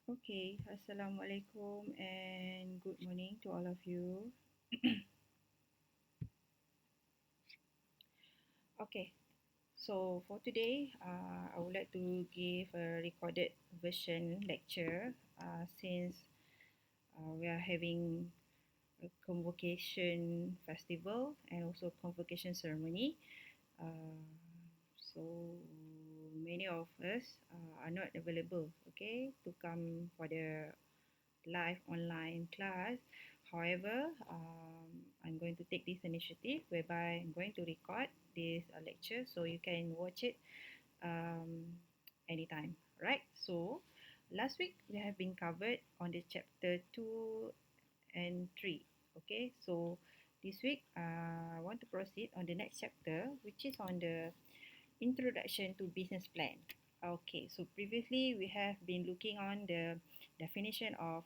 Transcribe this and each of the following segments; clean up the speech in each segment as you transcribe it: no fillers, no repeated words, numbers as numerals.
Okay, Assalamualaikum and good morning to all of you. Okay, so for today, I would like to give a recorded version lecture since we are having a convocation festival and also convocation ceremony. Uh, so many of us are not available, okay, to come for the live online class. However, I'm going to take this initiative whereby I'm going to record this lecture so you can watch it um, anytime. Right? So, last week we have been covered on the chapter 2 and 3. Okay, so this week I want to proceed on the next chapter, which is on the introduction to business plan. Okay, so previously we have been looking on the definition of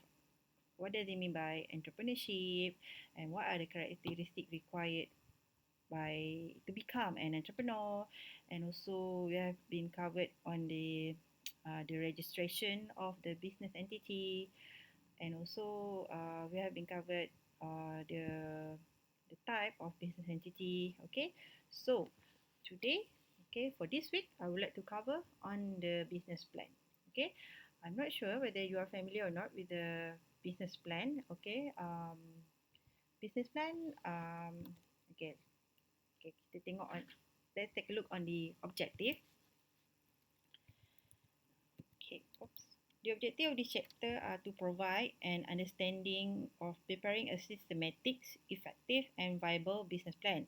what does it mean by entrepreneurship and what are the characteristics required by to become an entrepreneur, and also we have been covered on the registration of the business entity, and also we have been covered the type of business entity. Okay, so today, okay, for this week I would like to cover on the business plan. Okay, I'm not sure whether you are familiar or not with the business plan. Okay, business plan. Okay, okay, kita tengok on. Let's take a look on the objective. Okay, oops. The objective of this chapter are to provide an understanding of preparing a systematic, effective, and viable business plan.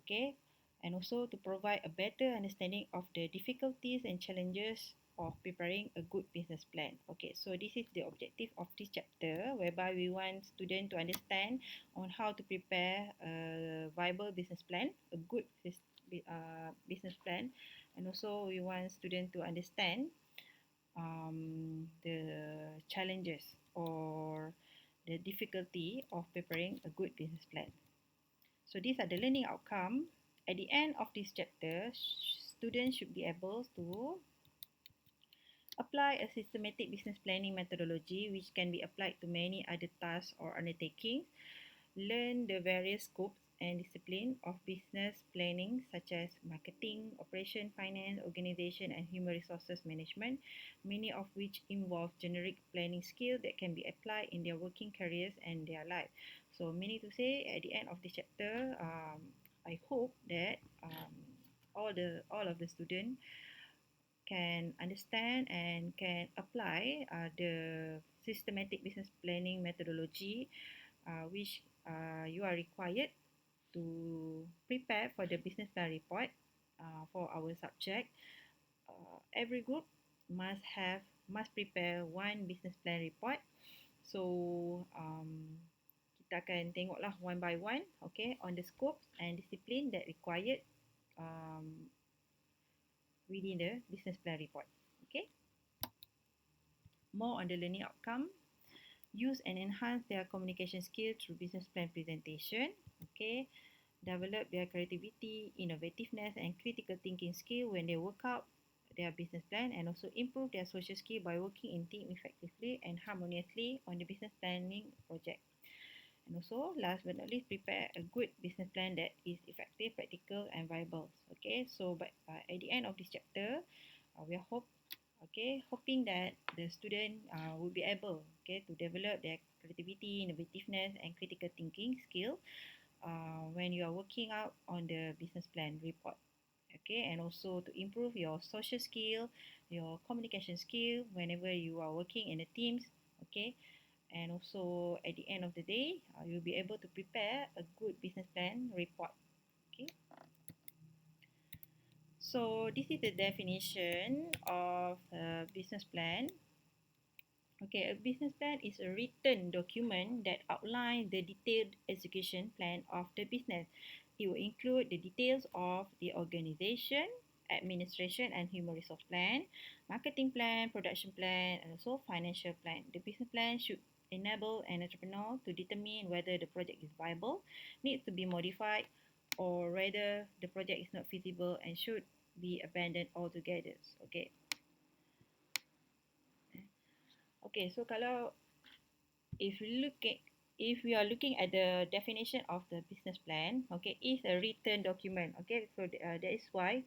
Okay, and also to provide a better understanding of the difficulties and challenges of preparing a good business plan. Okay, so this is the objective of this chapter, whereby we want students to understand on how to prepare a viable business plan, a good business plan, and also we want students to understand the challenges or the difficulty of preparing a good business plan. So these are the learning outcome. At the end of this chapter, students should be able to apply a systematic business planning methodology which can be applied to many other tasks or undertakings, learn the various scopes and discipline of business planning such as marketing, operation, finance, organization and human resources management, many of which involve generic planning skills that can be applied in their working careers and their life. So meaning to say, at the end of this chapter, I hope that all of the students can understand and can apply the systematic business planning methodology which you are required to prepare for the business plan report for our subject. Every group must prepare one business plan report. So kita akan tengoklah one by one, okay, on the scopes and discipline that required um, within the business plan report. Okay, more on the learning outcome. Use and enhance their communication skills through business plan presentation. Okay, develop their creativity, innovativeness, and critical thinking skill when they work out their business plan, and also improve their social skill by working in team effectively and harmoniously on the business planning project. And also, last but not least, prepare a good business plan that is effective, practical, and viable. Okay, so but at the end of this chapter, we are hoping that the student will be able, okay, to develop their creativity, innovativeness, and critical thinking skill when you are working out on the business plan report. Okay, and also to improve your social skill, your communication skill whenever you are working in the teams. Okay, and also at the end of the day, you'll be able to prepare a good business plan report. Okay, so this is the definition of a business plan. Okay, a business plan is a written document that outlines the detailed execution plan of the business. It will include the details of the organization, administration and human resource plan, marketing plan, production plan, and also financial plan. The business plan should enable an entrepreneur to determine whether the project is viable, needs to be modified, or whether the project is not feasible and should be abandoned altogether. Okay. Okay, so kalau if we look at if we are looking at the definition of the business plan, okay, is a written document. Okay, so that is why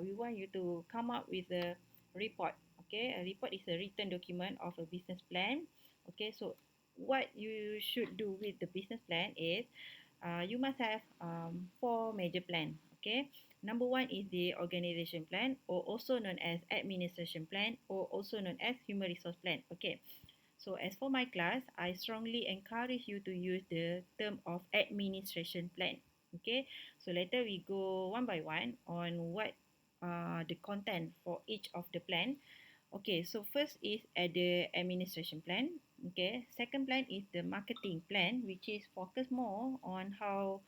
we want you to come up with a report. Okay, a report is a written document of a business plan. Okay, so what you should do with the business plan is you must have four major plan. Okay, number one is the organization plan, or also known as administration plan, or also known as human resource plan. Okay, so as for my class, I strongly encourage you to use the term of administration plan. Okay, so later we go one by one on what the content for each of the plan. Okay, so first is the administration plan. Okay, second plan is the marketing plan, which is focused more on how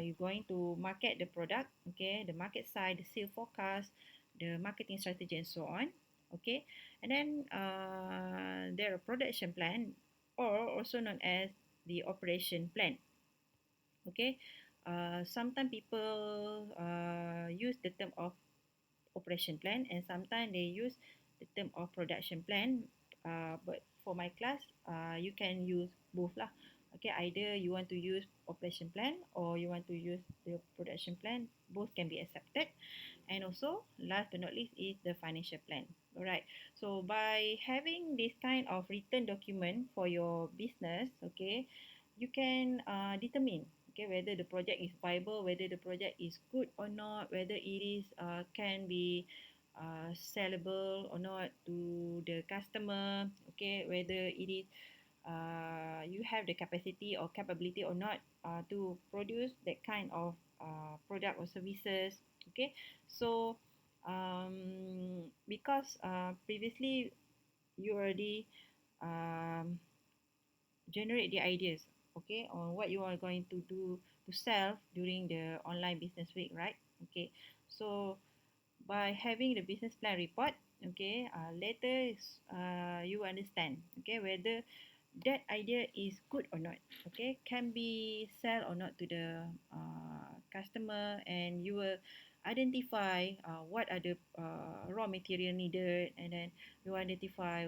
you're going to market the product, okay, the market side, the sale forecast, the marketing strategy, and so on. Okay, and then there are production plan, or also known as the operation plan. Okay, sometimes people use the term of operation plan, and sometimes they use the term of production plan. But for my class, you can use both lah. Okay, either you want to use operation plan or you want to use the production plan. Both can be accepted. And also, last but not least, is the financial plan. Alright. So by having this kind of written document for your business, okay, you can determine, okay, whether the project is viable, whether the project is good or not, whether it is can be sellable or not to the customer, okay, whether it is you have the capacity or capability or not to produce that kind of product or services. Okay, so because previously you already um, generate the ideas, okay, on what you are going to do to sell during the online business week, right? Okay, so by having the business plan report, okay, later you understand, okay, whether that idea is good or not, okay, can be sell or not to the customer, and you will identify what are the raw material needed, and then you identify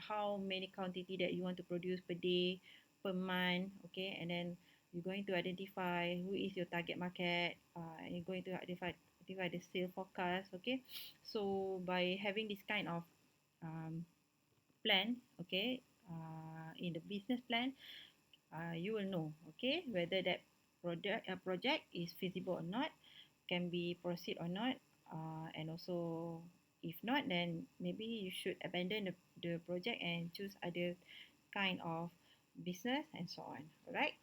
how many quantity that you want to produce per day, per month, okay, and then you're going to identify who is your target market, and you're going to identify the sale forecast. Okay, so by having this kind of plan, okay, in the business plan, you will know, okay, whether that project is feasible or not, can be proceed or not, and also if not, then maybe you should abandon the project and choose other kind of business and so on. Alright.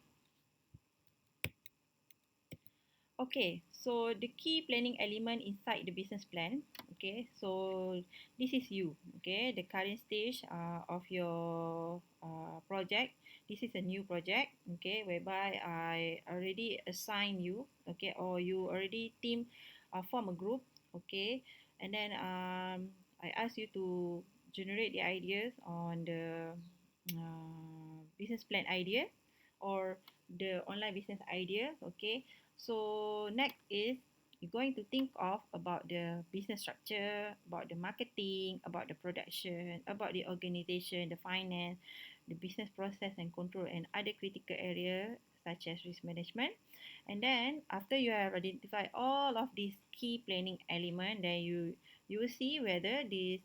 Okay, so the key planning element inside the business plan. Okay, so this is you. Okay, the current stage of your project. This is a new project. Okay, whereby I already assign you. Okay, or you already form a group. Okay, and then I ask you to generate the ideas on the business plan idea or the online business idea. Okay, so next is you're going to think of about the business structure, about the marketing, about the production, about the organization, the finance, the business process and control, and other critical areas such as risk management. And then after you have identified all of these key planning elements, then you will see whether this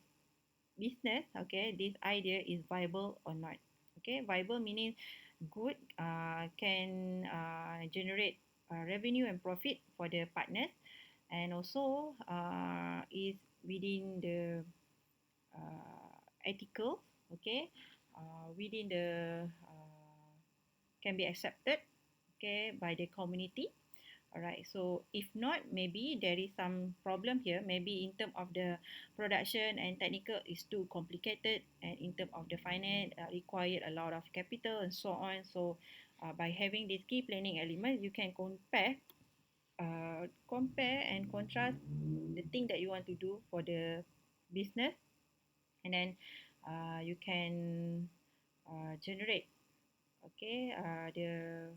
business, okay, this idea is viable or not. Okay, viable meaning good, can generate revenue and profit for the partners, and also is within the ethical, okay, within the can be accepted, okay, by the community. Alright, so if not, maybe there is some problem here. Maybe in terms of the production and technical is too complicated, and in terms of the finance required a lot of capital and so on. So by having this key planning element, you can compare and contrast the thing that you want to do for the business, and then you can generate, okay, the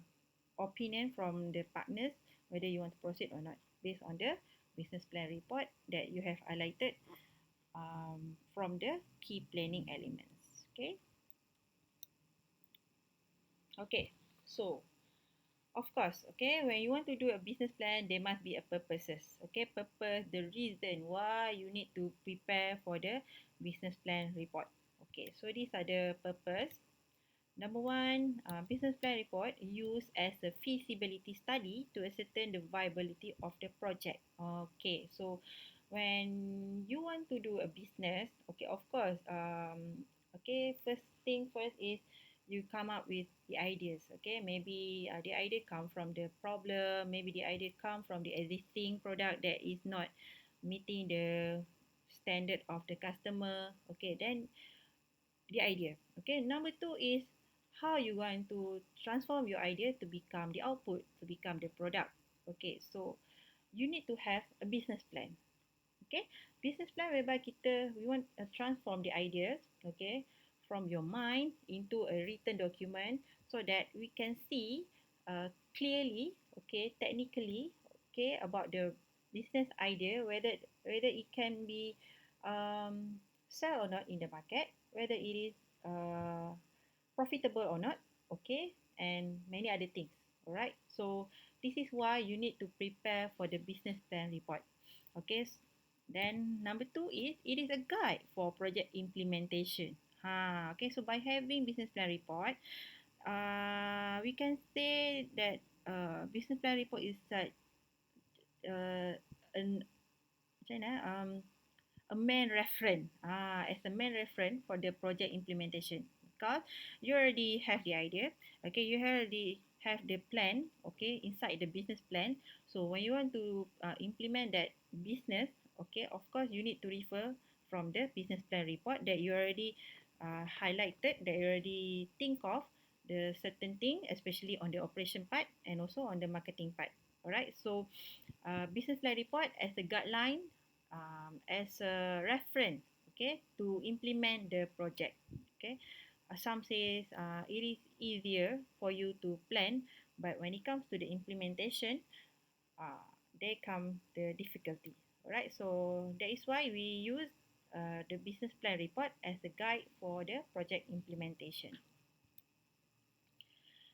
opinion from the partners whether you want to proceed or not based on the business plan report that you have highlighted from the key planning elements. Okay. So of course, okay, when you want to do a business plan, there must be a purposes. Okay, purpose, the reason why you need to prepare for the business plan report. Okay, so these are the purpose. Number one, business plan report used as a feasibility study to ascertain the viability of the project. Okay, so when you want to do a business, okay, of course, okay, first thing first is you come up with the ideas. Okay, maybe the idea come from the problem, maybe the idea come from the existing product that is not meeting the standard of the customer. Okay, then the idea. Okay, number two is how you want to transform your idea to become the output, to become the product. Okay, so you need to have a business plan. Okay, business plan whereby we want to transform the ideas, okay, from your mind into a written document so that we can see clearly, okay, technically, okay, about the business idea, whether it can be sell or not in the market, whether it is uh, profitable or not, okay, and many other things. Alright, so this is why you need to prepare for the business plan report. Okay, then number two is it is a guide for project implementation. Okay, so by having business plan report, we can say that business plan report is such an macam mana, a main reference as a main reference for the project implementation, because you already have the idea, okay, you already have the plan, okay, inside the business plan. So when you want to implement that business, okay, of course you need to refer from the business plan report that you already highlighted, that you already think of the certain thing, especially on the operation part and also on the marketing part. Alright, so business plan report as a guideline, as a reference, okay, to implement the project. Okay, some says it is easier for you to plan, but when it comes to the implementation, uh, there come the difficulty. Alright, so that is why we use the business plan report as a guide for the project implementation.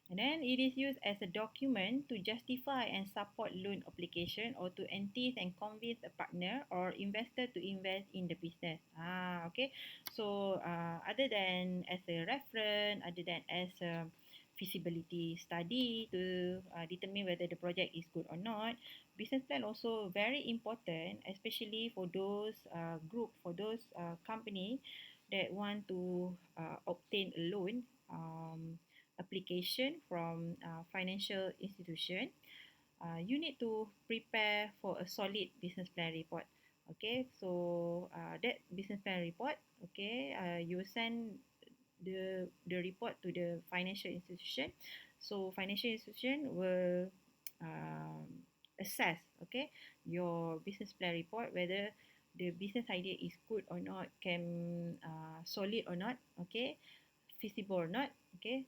And then it is used as a document to justify and support loan application or to entice and convince a partner or investor to invest in the business. Okay. So other than as a reference, other than as a feasibility study to determine whether the project is good or not, business plan also very important, especially for those group, for those company that want to obtain a loan. Application from financial institution, you need to prepare for a solid business plan report. Okay, so that business plan report, okay, you send the report to the financial institution. So financial institution will um, assess, okay, your business plan report, whether the business idea is good or not, can solid or not, okay, feasible or not, okay,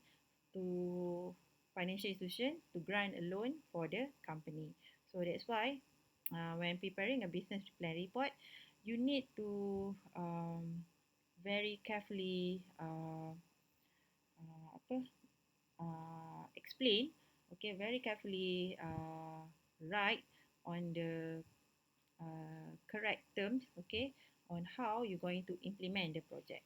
to financial institution to grant a loan for the company. So that's why when preparing a business plan report, you need to very carefully apa explain, okay, very carefully write on the correct terms, okay, on how you're going to implement the project.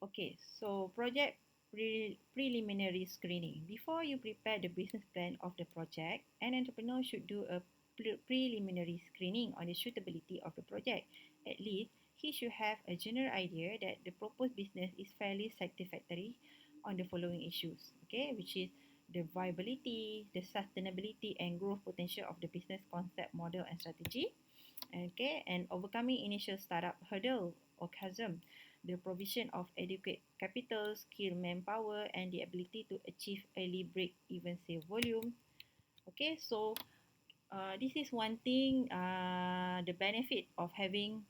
Okay, so project preliminary screening. Before you prepare the business plan of the project, an entrepreneur should do a preliminary screening on the suitability of the project. At least, he should have a general idea that the proposed business is fairly satisfactory on the following issues, okay, which is the viability, the sustainability and growth potential of the business concept, model and strategy, okay, and overcoming initial startup hurdle or chasm, the provision of adequate capital, skill, manpower, and the ability to achieve early break-even sale volume. Okay, so this is one thing, the benefit of having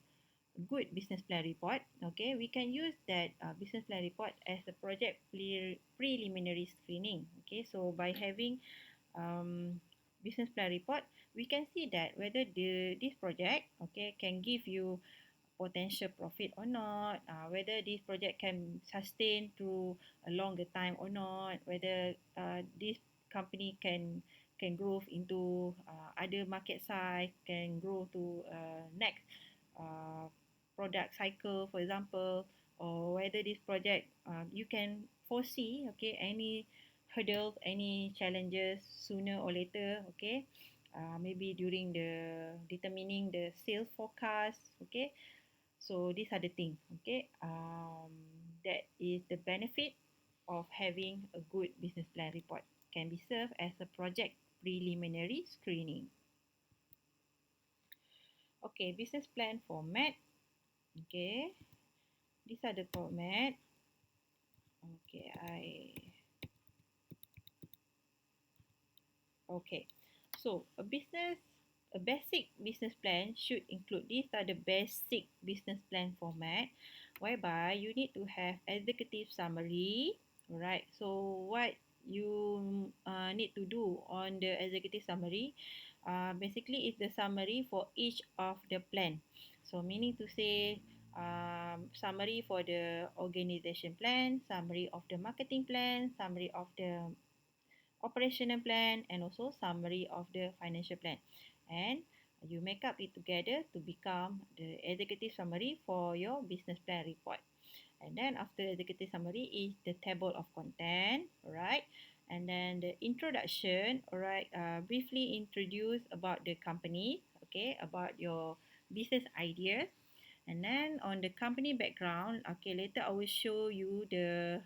good business plan report. Okay, we can use that business plan report as a project preliminary screening. Okay, so by having business plan report, we can see that whether this project, okay, can give you potential profit or not, whether this project can sustain through a longer time or not, whether this company can grow into other market size, can grow to next uh, product cycle, for example, or whether this project you can foresee, okay, any hurdles, any challenges sooner or later, okay, maybe during the determining the sales forecast, okay. So these are the things, okay. That is the benefit of having a good business plan report. Can be served as a project preliminary screening. Okay, business plan format. Okay, these are the format. Okay, okay. So a basic business plan should include, these are the basic business plan format, whereby you need to have executive summary. Alright, so what you need to do on the executive summary, basically is the summary for each of the plan. So meaning to say, summary for the organization plan, summary of the marketing plan, summary of the operational plan, and also summary of the financial plan, and you make up it together to become the executive summary for your business plan report. And then after executive summary is the table of content, right? And then the introduction, alright, briefly introduce about the company, okay, about your business ideas. And then on the company background, okay, later I will show you the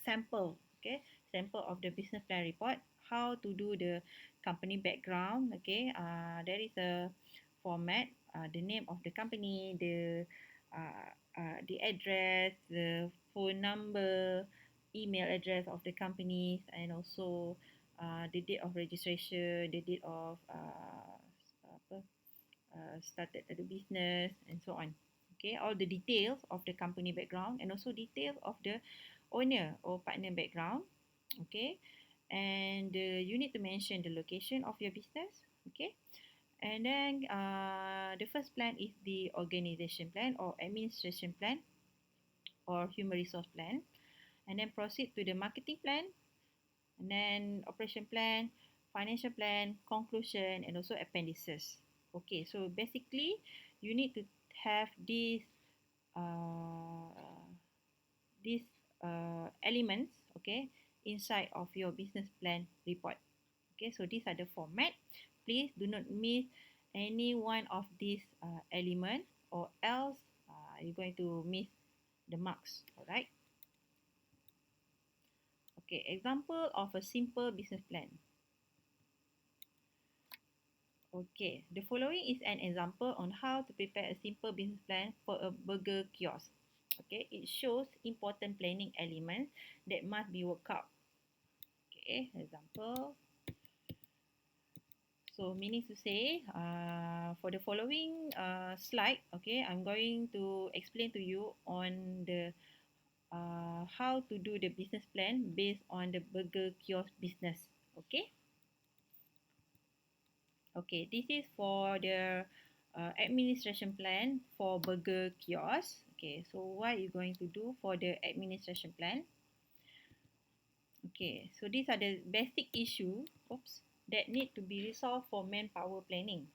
sample, okay, sample of the business plan report, how to do the company background, okay. There is a format, the name of the company, the address, the phone number, email address of the company, and also the date of registration, the date of started the business, and so on. Okay, all the details of the company background, and also details of the owner or partner background. Okay, and you need to mention the location of your business. Okay, and then the first plan is the organization plan or administration plan or human resource plan, and then proceed to the marketing plan, and then operation plan, financial plan, conclusion, and also appendices. Okay, so basically you need to have uh, these elements, okay, inside of your business plan report. Okay, so these are the format. Please do not miss any one of these elements, or else you're going to miss the marks. All right. Okay, example of a simple business plan. Okay, the following is an example on how to prepare a simple business plan for a burger kiosk. Okay, it shows important planning elements that must be worked out. Okay, example. So meaning to say, for the following slide, okay, I'm going to explain to you on the how to do the business plan based on the burger kiosk business. Okay. Okay, this is for the administration plan for burger kiosk. Okay, so what are you going to do for the administration plan? Okay, so these are the basic issue, that need to be resolved for manpower planning.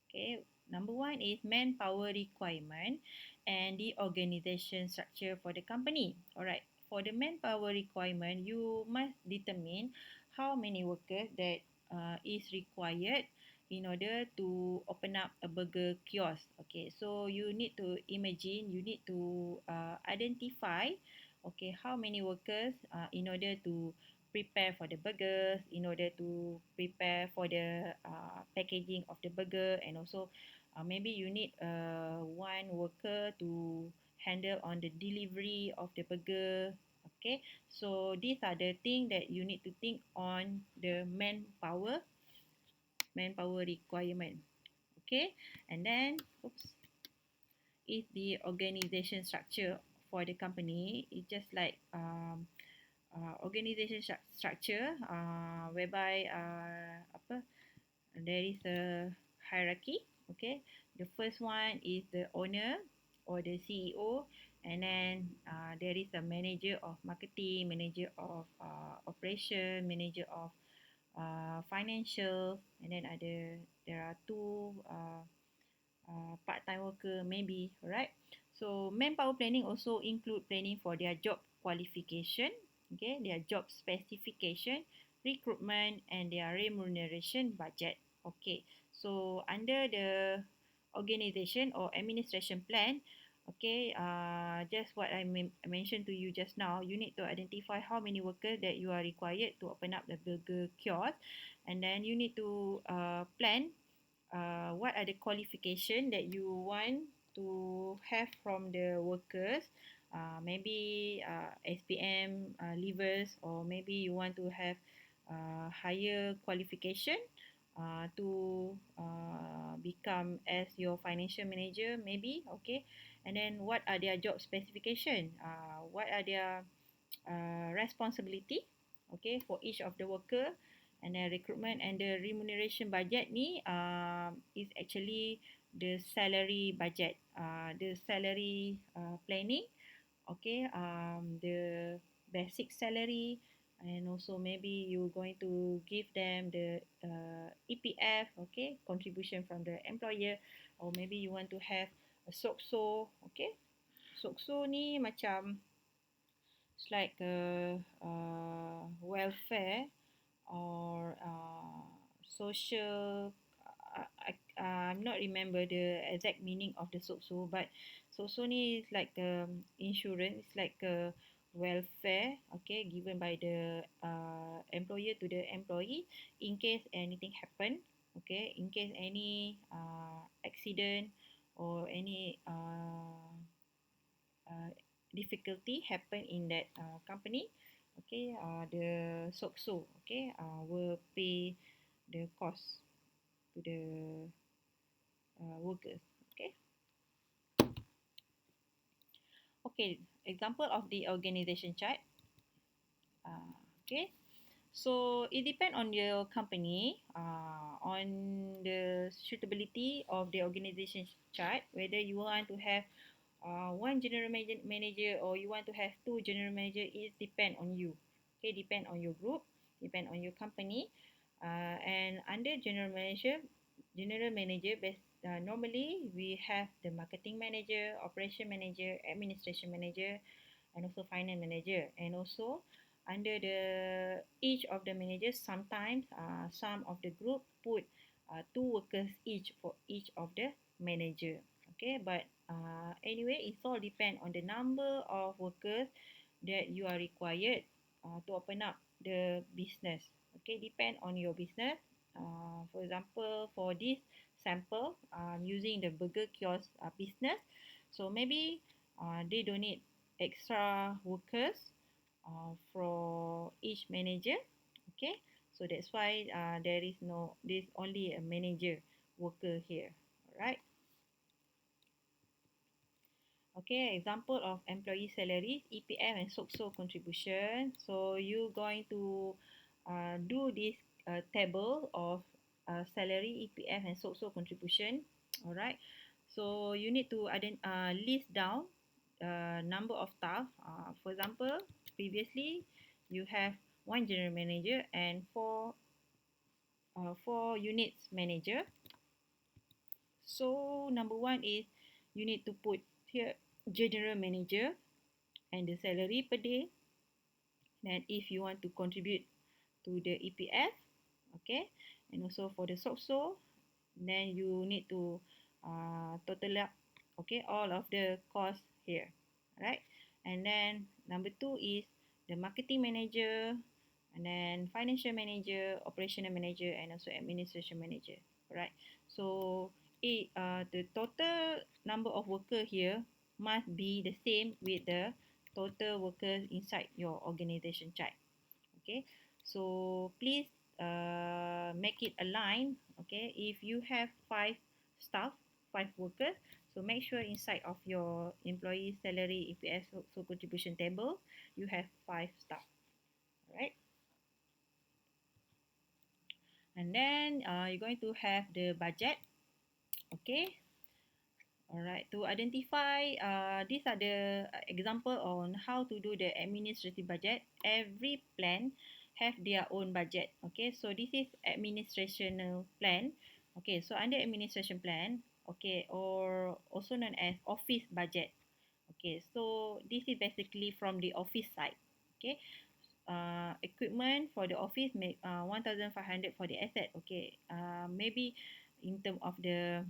Okay, number one is manpower requirement and the organization structure for the company. Alright, for the manpower requirement, you must determine how many workers that is required in order to open up a burger kiosk. Okay, so you need to imagine, you need to identify, okay, how many workers in order to prepare for the burgers, in order to prepare for the packaging of the burger, and also maybe you need one worker to handle on the delivery of the burger. Okay, so these are the things that you need to think on the manpower requirement. Okay, and then is the organization structure for the company. It's just like organization structure whereby there is a hierarchy. Okay, the first one is the owner or the CEO, and then there is a manager of marketing, manager of operation, manager of financial, and then there are two part-time worker maybe, right? So manpower planning also include planning for their job qualification, okay, their job specification, recruitment, and their remuneration budget. Okay, so under the organization or administration plan, okay, just what I mentioned to you just now, you need to identify how many workers that you are required to open up the burger kiosk, and then you need to plan what are the qualification that you want to have from the workers. Maybe SPM levers, or maybe you want to have higher qualification to become as your financial manager maybe. Okay, and then what are their job specification, what are their responsibility, okay, for each of the worker. And then recruitment and the remuneration budget ni is actually the salary budget, the salary planning, okay, the basic salary, and also maybe you're going to give them the EPF, okay, contribution from the employer, or maybe you want to have a SOCSO, okay. SOCSO ni macam it's like a welfare or social. I'm not remember the exact meaning of the SOCSO, but SOCSO ni is like insurance, it's like a welfare, okay, given by the employer to the employee in case anything happen, okay, in case any accident or any difficulty happen in that company, okay, the SOCSO, okay, will pay the cost to the workers. Okay. Okay. Example of the organization chart. Okay. So it depends on your company, on the suitability of the organization chart, whether you want to have one general manager or you want to have two general manager. It depend on you. Okay, depend on your group, depend on your company. And under general manager normally we have the marketing manager, operation manager, administration manager, and also finance manager. And also under the each of the managers, sometimes some of the group put two workers each for each of the manager. Okay, but anyway, it's all depend on the number of workers that you are required to open up the business. Okay, depend on your business. For example, for this sample, using the burger kiosk business, so maybe they don't need extra workers for each manager. Okay, so that's why there's only a manager worker here. Alright. Okay, example of employee salaries, EPF and SOCSO contribution. So you going to do this table of salary, EPF and SOCSO contribution. Alright. So you need to list down number of staff. For example, previously you have one general manager and four units manager. So number one is you need to put here general manager and the salary per day. Then if you want to contribute to the EPF, okay, and also for the SOCSO, then you need to total up, okay, all of the costs here, right? And then number two is the marketing manager, and then financial manager, operational manager, and also administration manager, right? So the total number of worker here must be the same with the total workers inside your organization chart. Okay, so please make it align. Okay, if you have staff, 5 workers, so make sure inside of your employee salary EPS so contribution table you have 5 staff. right? And then you're going to have the budget. Okay. Alright, to identify, these are the example on how to do the administrative budget. Every plan have their own budget. Okay, so this is administrational plan. Okay, so under administration plan, okay, or also known as office budget. Okay, so this is basically from the office side. Okay, equipment for the office make 1,500 for the asset. Okay, maybe in term of the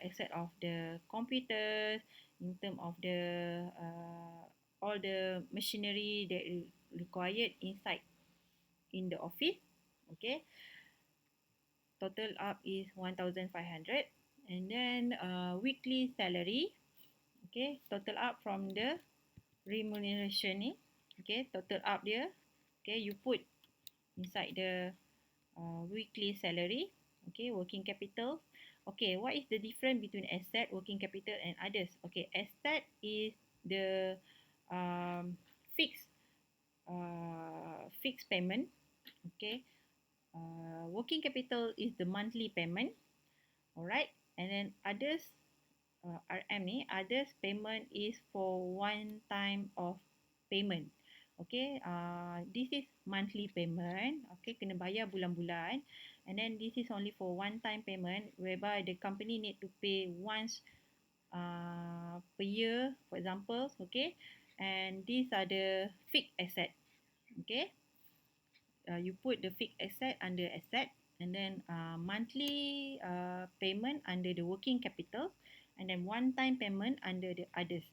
asset of the computers, in term of the all the machinery that is required inside in the office. Okay, total up is 1,500. And then weekly salary. Okay, total up from the remuneration ni. Okay, total up dia. Okay, you put inside the weekly salary. Okay, working capital. Okay, what is the difference between asset, working capital and others? Okay, asset is the fixed fixed payment. Okay, working capital is the monthly payment. Alright, and then others, RM ni, others payment is for one time of payment. Okay, this is monthly payment. Okay, kena bayar bulan-bulan. And then this is only for one time payment whereby the company need to pay once per year, for example. Okay, and these are the fixed asset. Okay, you put the fixed asset under asset, and then monthly payment under the working capital, and then one time payment under the others.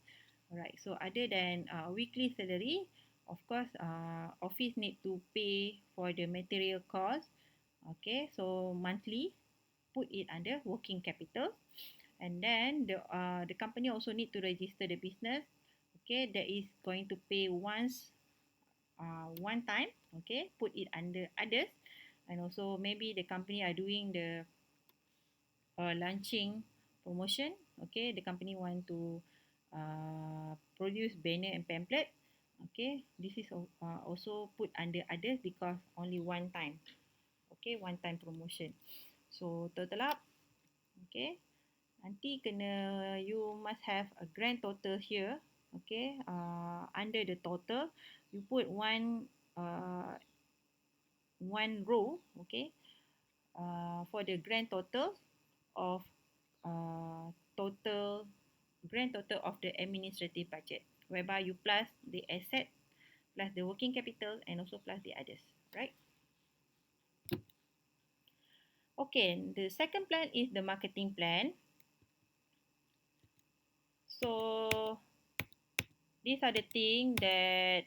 Alright, so other than weekly salary, of course office need to pay for the material cost. Okay, so monthly put it under working capital. And then the company also need to register the business. Okay, that is going to pay once one time. Okay, put it under others. And also maybe the company are doing the launching promotion. Okay, the company want to produce banner and pamphlet. Okay, this is also put under others because only one time. Okay, one time promotion. So total up. Okay, nanti kena you must have a grand total here. Okay, under the total you put one row. Okay, for the grand total of total grand total of the administrative budget, whereby you plus the asset, plus the working capital, and also plus the others, right? Okay, the second plan is the marketing plan. So these are the things that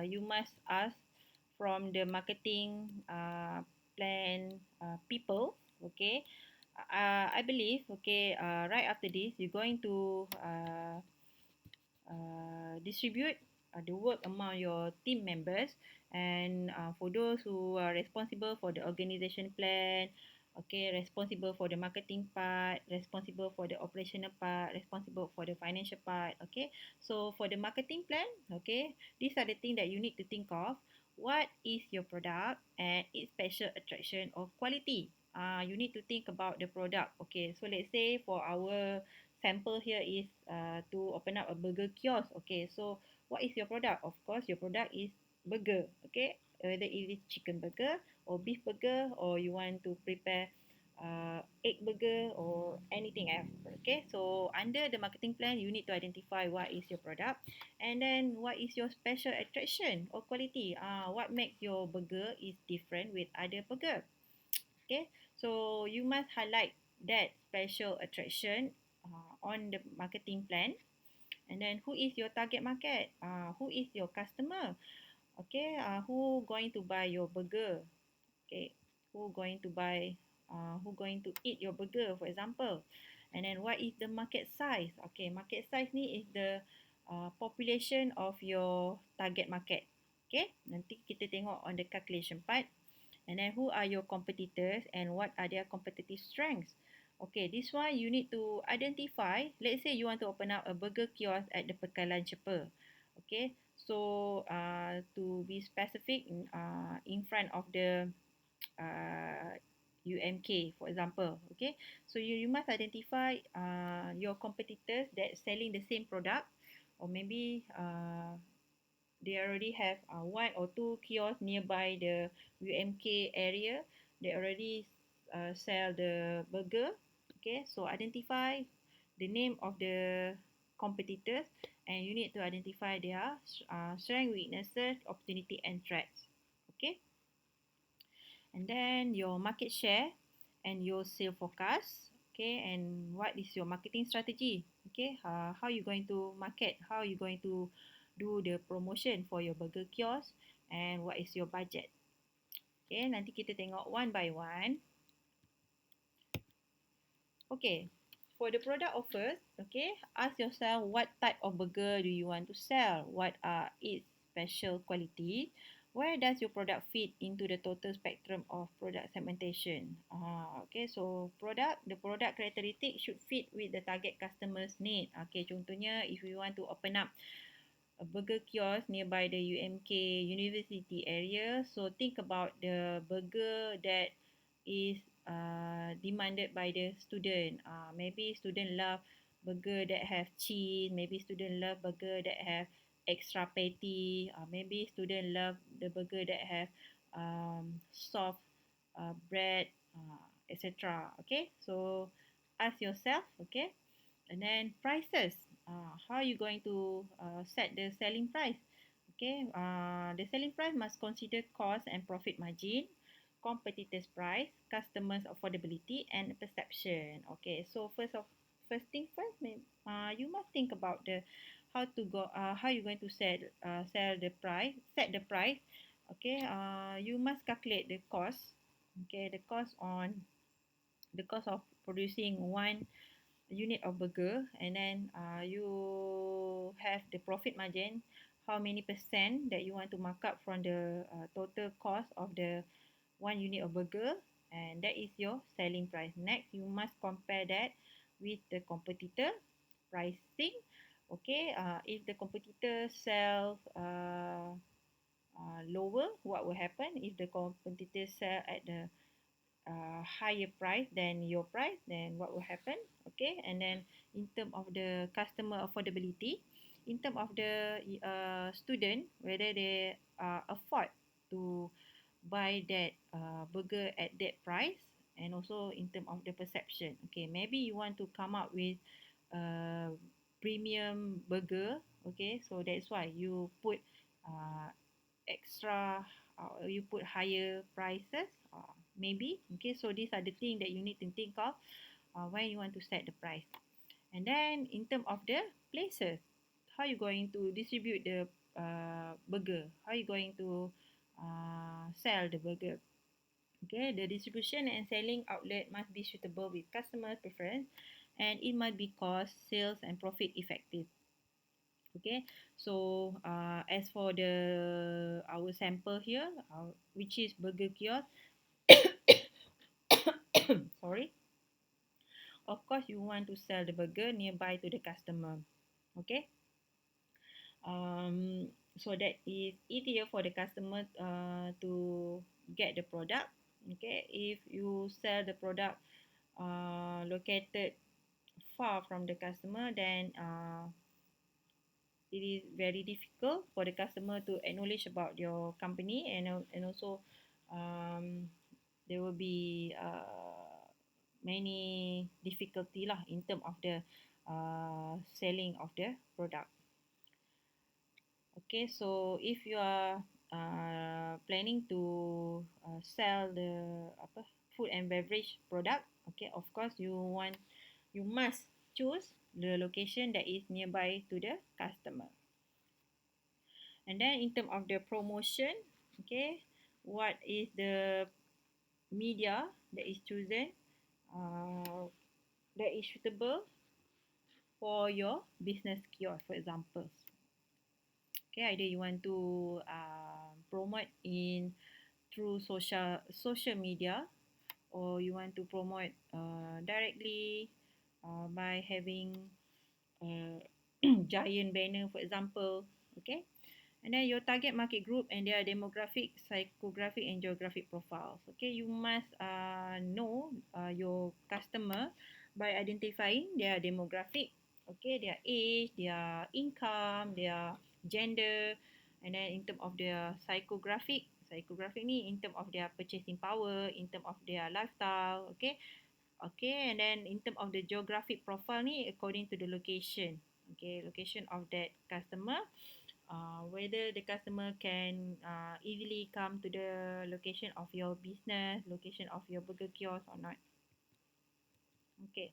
you must ask from the marketing plan people. Okay, I believe. Okay, right after this, you're going to distribute the work among your team members, and for those who are responsible for the organization plan, okay, responsible for the marketing part, responsible for the operational part, responsible for the financial part. Okay, so for the marketing plan, okay, these are the things that you need to think of. What is your product and its special attraction or quality? You need to think about the product. Okay, so let's say for our sample here is to open up a burger kiosk. Okay, so what is your product? Of course, your product is burger. Okay, whether it is chicken burger or beef burger, or you want to prepare egg burger or anything else. Okay, so under the marketing plan, you need to identify what is your product, and then what is your special attraction or quality. What makes your burger is different with other burger. Okay, so you must highlight that special attraction on the marketing plan. And then who is your target market? Who is your customer? Okay, who going to buy your burger? Okay, who going to buy, who going to eat your burger, for example. And then what is the market size? Okay, market size ni is the population of your target market. Okay, nanti kita tengok on the calculation part. And then who are your competitors and what are their competitive strengths? Okay, this one you need to identify. Let's say you want to open up a burger kiosk at the Pekalan Cepa. Okay, so to be specific, in front of the uh, UMK, for example. Okay, so you must identify your competitors that selling the same product, or maybe they already have one or two kiosks nearby the UMK area. They already sell the burger. Okay, so identify the name of the competitors, and you need to identify their strength, weaknesses, opportunity, and threats. Okay, and then your market share and your sale forecast. Okay, and what is your marketing strategy? Okay, how you going to market, how you going to do the promotion for your burger kiosk, and what is your budget. Okay, nanti kita tengok one by one. Okay, for the product offers, okay, ask yourself what type of burger do you want to sell? What are its special quality? Where does your product fit into the total spectrum of product segmentation? Okay, so the product characteristic should fit with the target customer's need. Okay, contohnya if you want to open up a burger kiosk nearby the UMK University area. So think about the burger that is demanded by the student. Maybe student love burger that have cheese. Maybe student love burger that have extra patty. Maybe student love the burger that have soft bread, etc. Okay, so ask yourself. Okay, and then prices. How are you going to set the selling price? Okay, the selling price must consider cost and profit margin, competitors' price, customers' affordability, and perception. Okay, so first thing first, you must think about the how you going to sell the price, set the price. Okay, you must calculate the cost. Okay, the cost of producing one unit of burger, and then you have the profit margin, how many percent that you want to mark up from the total cost of the one unit of burger, and that is your selling price. Next, you must compare that with the competitor pricing. Okay, if the competitor sells lower, what will happen? If the competitor sell at the higher price than your price, then what will happen? Okay, and then in terms of the customer affordability, in terms of the student, whether they afford to buy that burger at that price, and also in terms of the perception. Okay, maybe you want to come up with a premium burger. Okay, so that's why you put uh, extra, you put higher prices, maybe. Okay, so these are the things that you need to think of when you want to set the price. And then in terms of the places, how you going to distribute the burger, how you going to sell the burger. Okay, the distribution and selling outlet must be suitable with customer preference, and it must be cost, sales, and profit effective. Okay, so as for the our sample here, which is burger kiosk, sorry, of course you want to sell the burger nearby to the customer. Okay, so that is easier for the customer to get the product. Okay, if you sell the product located far from the customer, then it is very difficult for the customer to acknowledge about your company, and also um, there will be many difficulty lah in term of the selling of the product. Okay, so if you are planning to sell the apa food and beverage product, okay, of course you must choose the location that is nearby to the customer. And then in terms of the promotion, okay, what is the media that is chosen uh, that is suitable for your business kiosk, for example. Okay, either you want to promote in through social media, or you want to promote directly by having a giant banner, for example. Okay. And then your target market group and their demographic, psychographic, and geographic profiles. Okay, you must know your customer by identifying their demographic, okay, their age, their income, their gender, and then in terms of their psychographic ni in terms of their purchasing power, in terms of their lifestyle, okay, okay, and then in terms of the geographic profile ni according to the location, okay, location of that customer, whether the customer can easily come to the location of your business, location of your burger kiosk or not. Okay,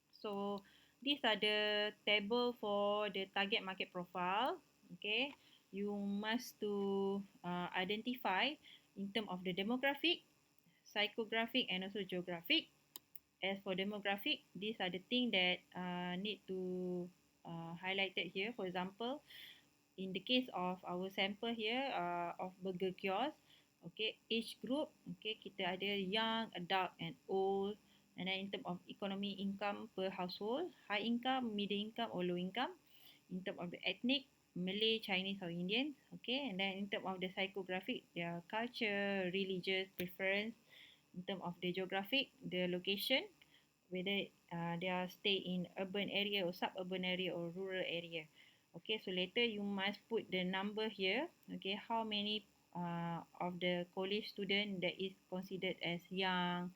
so these are the table for the target market profile. Okay, you must to identify in terms of the demographic, psychographic, and also geographic. As for demographic, these are the things that need to highlighted here. For example, in the case of our sample here of burger kiosk, okay, age group, okay, kita ada young, adult and old. And then in terms of economy income per household, high income, middle income or low income. In terms of the ethnic, Malay, Chinese or Indian, okay. And then in terms of the psychographic, their culture, religious preference. In terms of the geographic, the location, whether they are stay in urban area or suburban area or rural area. Okay, so later you must put the number here. Okay, how many of the college student that is considered as young,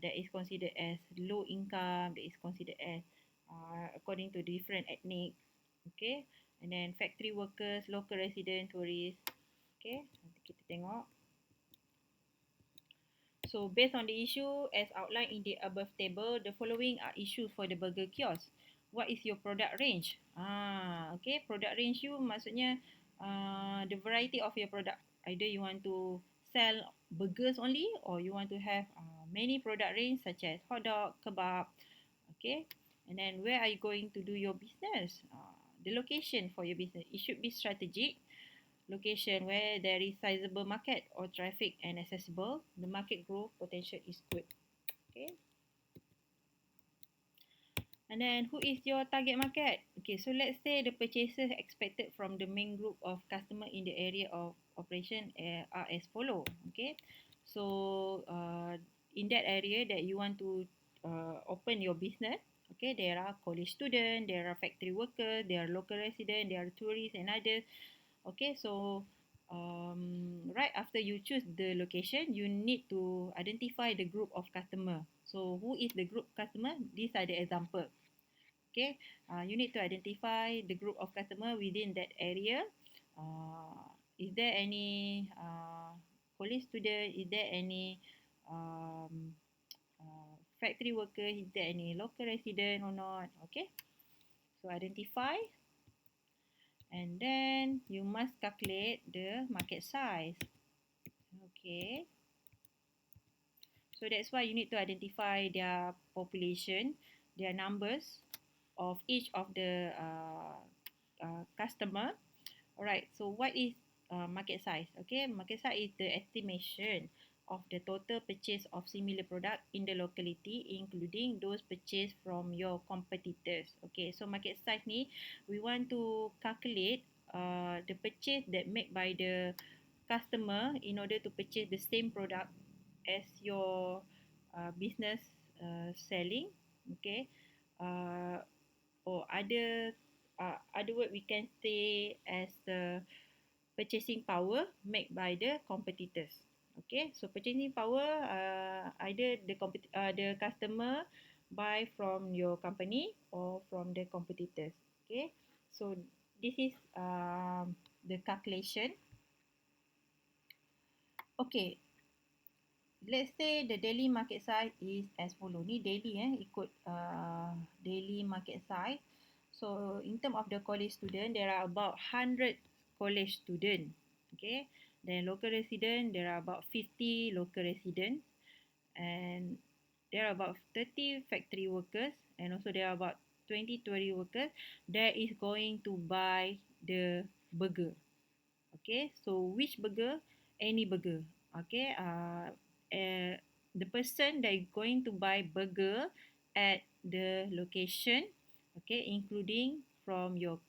that is considered as low income, that is considered as according to different ethnic. Okay, and then factory workers, local resident, tourists. Okay, nanti kita tengok. So based on the issue as outlined in the above table, the following are issues for the burger kiosk. What is your product range? Okay, product range you maksudnya the variety of your product. Either you want to sell burgers only or you want to have many product range such as hot dog, kebab. Okay, and then where are you going to do your business? The location for your business. It should be strategic location where there is sizable market or traffic and accessible, the market growth potential is good. Okay. And then who is your target market? Okay, so let's say the purchases expected from the main group of customer in the area of operation are as follow. Okay, so in that area that you want to open your business, okay, there are college students, there are factory workers, there are local residents, there are tourists and others. Okay, so right after you choose the location, you need to identify the group of customer. So who is the group customer? These are the example. Okay, you need to identify the group of customer within that area. Is there any college student? Is there any um, factory worker? Is there any local resident or not? Okay, so identify. And then you must calculate the market size. Okay, so that's why you need to identify their population, their numbers of each of the customer. Alright, so what is market size? Okay, market size is the estimation of the total purchase of similar product in the locality, including those purchased from your competitors. Okay, so market size ni, we want to calculate the purchase that made by the customer in order to purchase the same product as your business selling. Okay, uh, or other word we can say as the purchasing power made by the competitors. Okay, so purchasing power, either the customer buy from your company or from the competitors. Okay, so this is the calculation. Okay, let's say the daily market size is as follow. Ni daily ikut daily market size. So in term of the college student, there are about 100 college student. Okay. Then local resident, there are about 50 local residents. And there are about 30 factory workers. And also there are about 20 tourist workers that is going to buy the burger. Okay, so which burger? Any burger. Okay, the person that is going to buy burger at the location, okay, including from your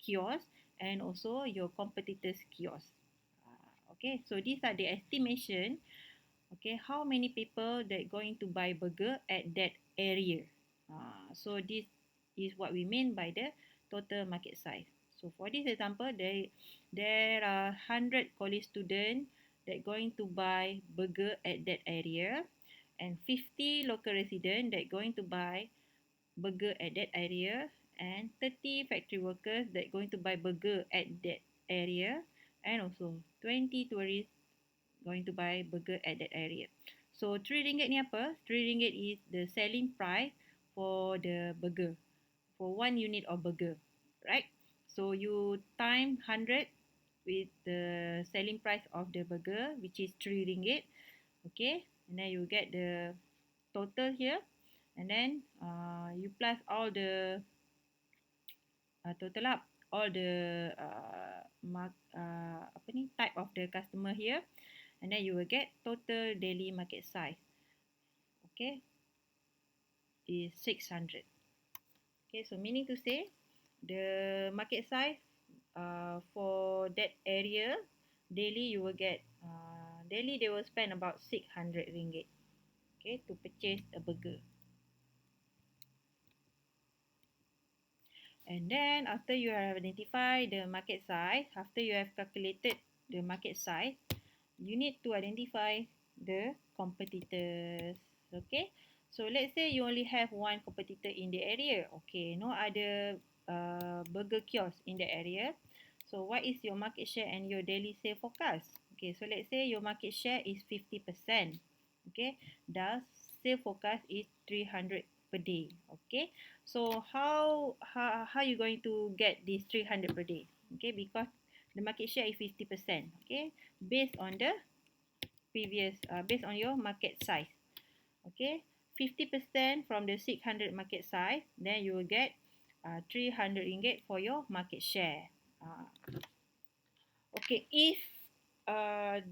kiosk and also your competitors' kiosk. Okay, so these are the estimation. Okay, how many people that going to buy burger at that area? So this is what we mean by the total market size. So for this example, there are 100 college students that going to buy burger at that area, and 50 local residents that going to buy burger at that area, and 30 factory workers that going to buy burger at that area, and also 20 tourists going to buy burger at that area. So RM3 ni apa? RM3 is the selling price for the burger, for one unit of burger, right? So you time 100 with the selling price of the burger, which is RM3. Okay, and then you get the total here, and then you plus all the total up all the apa ni type of the customer here, and then you will get total daily market size. Okay, is 600. Okay, so meaning to say the market size for that area daily you will get daily they will spend about RM600, okay, to purchase a burger. And then after you have identified the market size, after you have calculated the market size, you need to identify the competitors. Okay, so let's say you only have one competitor in the area. Okay, no other burger kiosk in the area. So what is your market share and your daily sale forecast? Okay, so let's say your market share is 50%. Okay, thus sale forecast is 300 per day. Okay, so how you going to get this 300 per day? Okay, because the market share is 50%. Okay, based on the previous based on your market size. Okay, 50% from the 600 market size, then you will get RM300 for your market share. Okay, if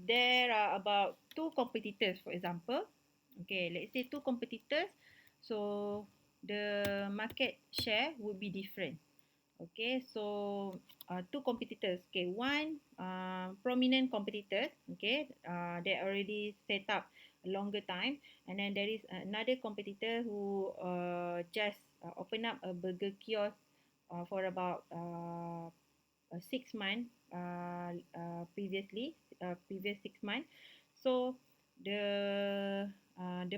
there are about two competitors, for example, okay, let's say two competitors, so the market share would be different. Okay, so two competitors. Okay, one prominent competitor. Okay, they already set up a longer time, and then there is another competitor who just open up a burger kiosk for about 6 months previous 6 months. So the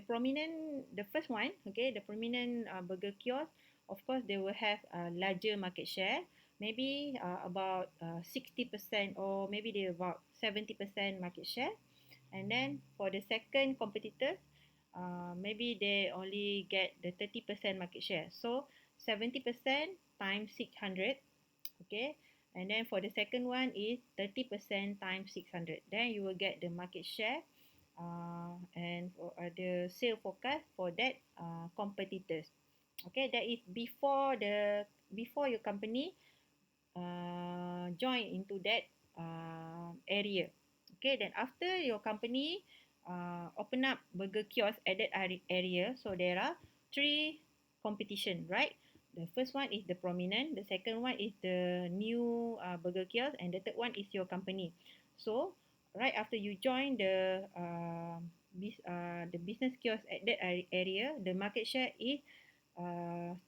prominent, the first one, okay, the prominent burger kiosk, of course they will have a larger market share, maybe about 60%, or maybe they about 70% market share. And then for the second competitor, maybe they only get the 30% market share. So 70% times 600, okay. And then for the second one is 30% times 600. Then you will get the market share and for, the sale forecast for that competitors. Okay, that is before your company join into that area. Okay, then after your company open up burger kiosk at that area, so there are three competition, right? The first one is the prominent, the second one is the new burger kiosk, and the third one is your company. So right after you join the business kiosk at that area, the market share is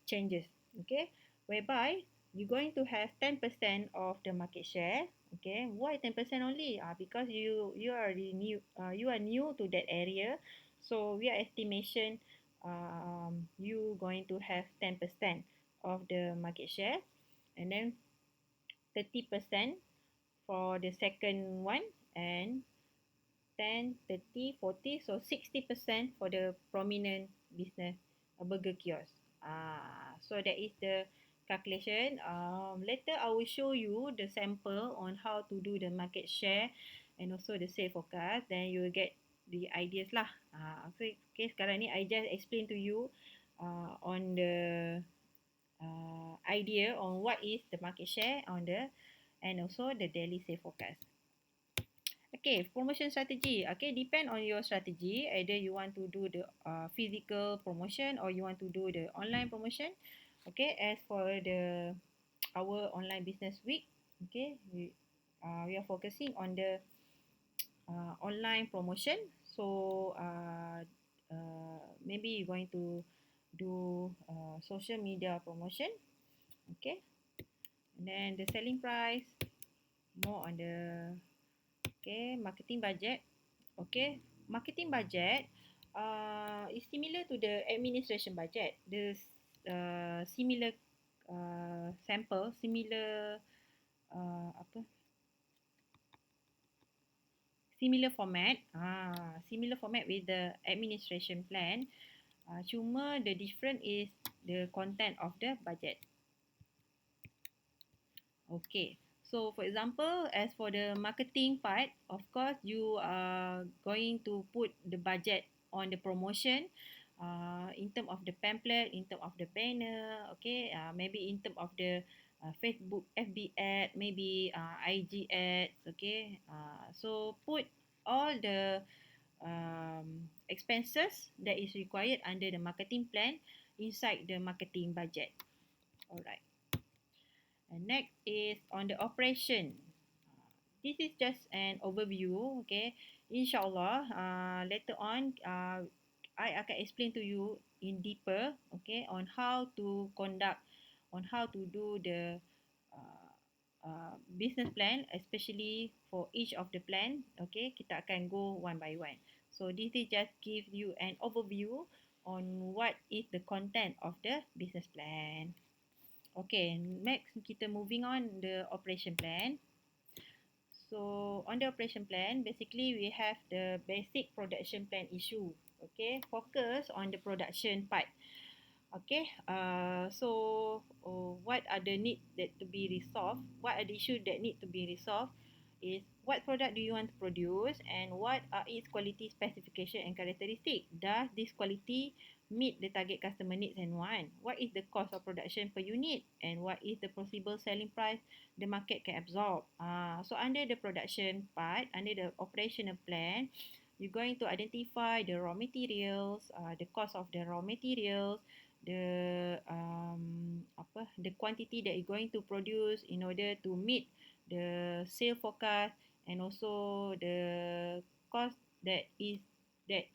changes. Okay, whereby you're going to have 10% of the market share. Okay, why 10% only? Because you are new, you are new to that area, so we are estimation you going to have 10% of the market share, and then 30% for the second one, and 10, 30, 40, so 60% for the prominent business burger kiosk. So that is the calculation. Later I will show you the sample on how to do the market share and also the sale forecast. Then you will get the ideas lah. Okay, sekarang ni I just explain to you on the idea on what is the market share on the and also the daily sale forecast. Okay, promotion strategy. Okay, depend on your strategy. Either you want to do the physical promotion or you want to do the online promotion. Okay, as for the our online business week. Okay, we are focusing on the online promotion. So maybe you're going to do social media promotion. Okay, and then the selling price, more on the marketing budget. Okay, marketing budget is similar to the administration budget. The similar sample, apa similar format. Similar format with the administration plan. Cuma the difference is the content of the budget. Okay. So for example, as for the marketing part, of course you are going to put the budget on the promotion, in term of the pamphlet, in term of the banner, okay, maybe in term of the Facebook FB ad, maybe IG ads, okay. So put all the expenses that is required under the marketing plan inside the marketing budget. Alright. And next is on the operation. This is just an overview, okay. Inshallah, later on, I akan explain to you in deeper, okay, on how to conduct, on how to do the business plan, especially for each of the plan. Okay, kita akan go one by one. So this is just give you an overview on what is the content of the business plan. Okay, next kita moving on the operation plan. So on the operation plan, basically we have the basic production plan issue. Okay, focus on the production part. Okay, what are the needs that to be resolved? What are the issues that need to be resolved? Is what product do you want to produce and what are its quality specification and characteristic? Does this quality meet the target customer needs and want? What is the cost of production per unit and what is the possible selling price the market can absorb? So under the production part, under the operational plan, you're going to identify the raw materials, the cost of the raw materials, the quantity that you're going to produce in order to meet the sale forecast, and also the cost that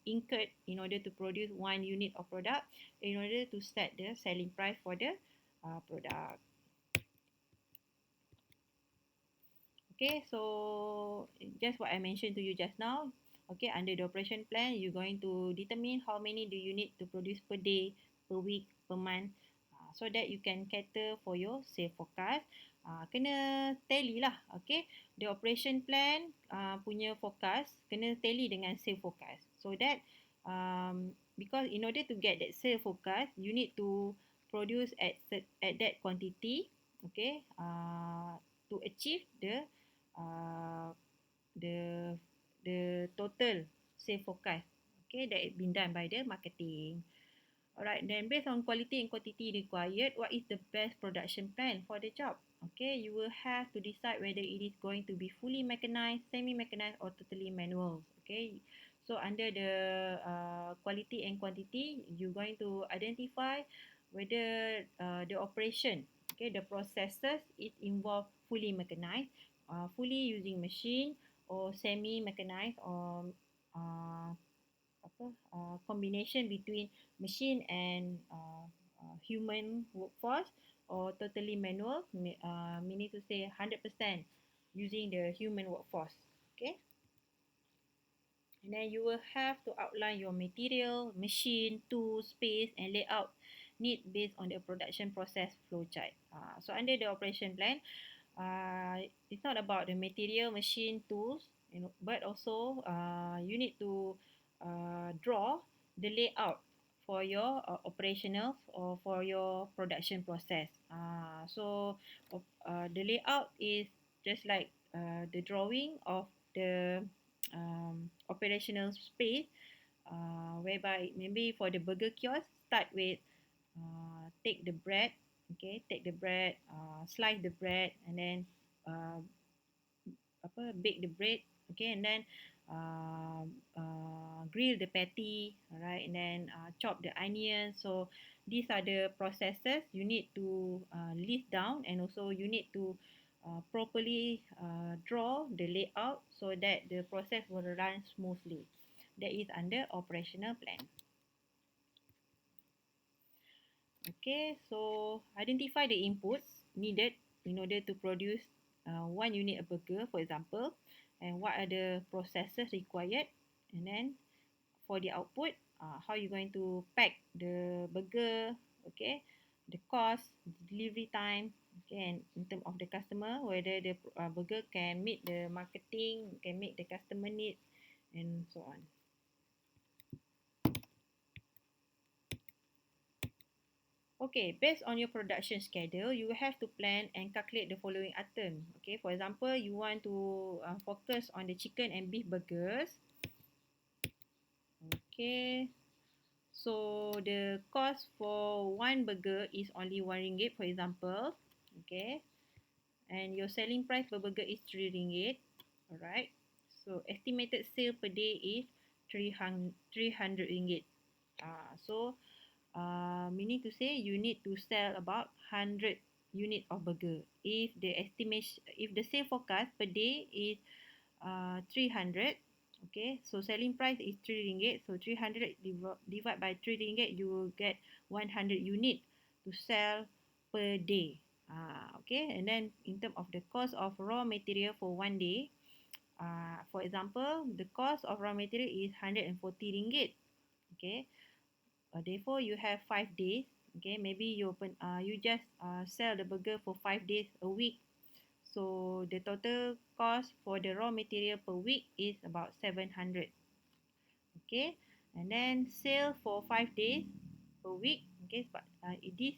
incurred in order to produce one unit of product, in order to set the selling price for the product. Okay, so just what I mentioned to you just now. Okay, under the operation plan, you're going to determine how many do you need to produce per day, per week, per month, so that you can cater for your sale forecast. Kena tally lah, okay. The operation plan punya forecast kena tally dengan sale forecast. So that because in order to get that sale forecast, you need to produce at that quantity, okay, to achieve uh, the the total sale forecast, okay, that has been done by the marketing. Alright, then based on quality and quantity required, what is the best production plan for the job? Okay, you will have to decide whether it is going to be fully mechanized, semi-mechanized or totally manual. Okay, so under the quality and quantity, you're going to identify whether the operation, okay, the processes is involved fully mechanized, fully using machine, or semi-mechanized, or combination between machine and human workforce, or totally manual, meaning to say 100% using the human workforce. Okay, and then you will have to outline your material, machine, tools, space and layout need based on the production process flowchart. So under the operation plan, it's not about the material, machine, tools, but also you need to draw the layout for your operational or for your production process. The layout is just like the drawing of the operational space, whereby maybe for the burger kiosk, start with take the bread, okay, take the bread, slice the bread, and then uh, bake the bread, okay, and then grill the patty, alright, and then chop the onion. So these are the processes you need to list down, and also you need to properly draw the layout so that the process will run smoothly. That is under operational plan. Okay, so identify the inputs needed in order to produce 1 unit of burger, for example, and what are the processes required, and then for the output, how you going to pack the burger, okay, the cost, the delivery time, okay, and in terms of the customer, whether the burger can meet the marketing, can meet the customer needs, and so on. Okay, based on your production schedule, you will have to plan and calculate the following item. Okay, for example, you want to focus on the chicken and beef burgers. Okay, so the cost for one burger is only RM1, for example. Okay, and your selling price per burger is RM3. Alright, so estimated sale per day is RM300. So meaning to say you need to sell about 100 unit of burger. If the estimation, if the sale forecast per day is 300, okay, so selling price is RM3, so 300 divide by RM3, you will get 100 unit to sell per day. Okay, and then in terms of the cost of raw material for 1 day, for example, the cost of raw material is RM140. Okay, therefore you have 5 days. Okay, maybe you just sell the burger for 5 days a week. So the total cost for the raw material per week is about 700. Okay, and then sale for 5 days per week. Okay, but this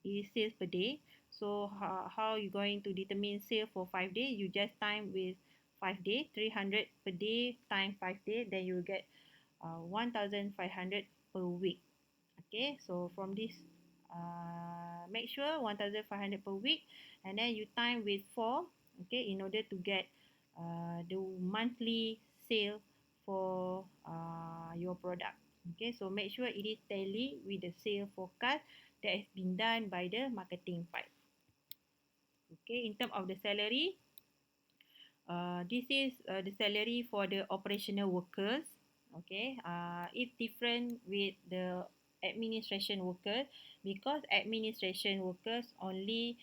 is sales per day. So how you going to determine sale for 5 days? You just time with 5 days, 300 per day times 5 days, then you will get 1,500 per week. Okay, so from this, make sure 1,500 per week, and then you time with 4, okay, in order to get the monthly sale for your product. Okay, so make sure it is tally with the sale forecast that has been done by the marketing part. Okay, in terms of the salary, this is the salary for the operational workers. Okay, it's different with the administration workers, because administration workers only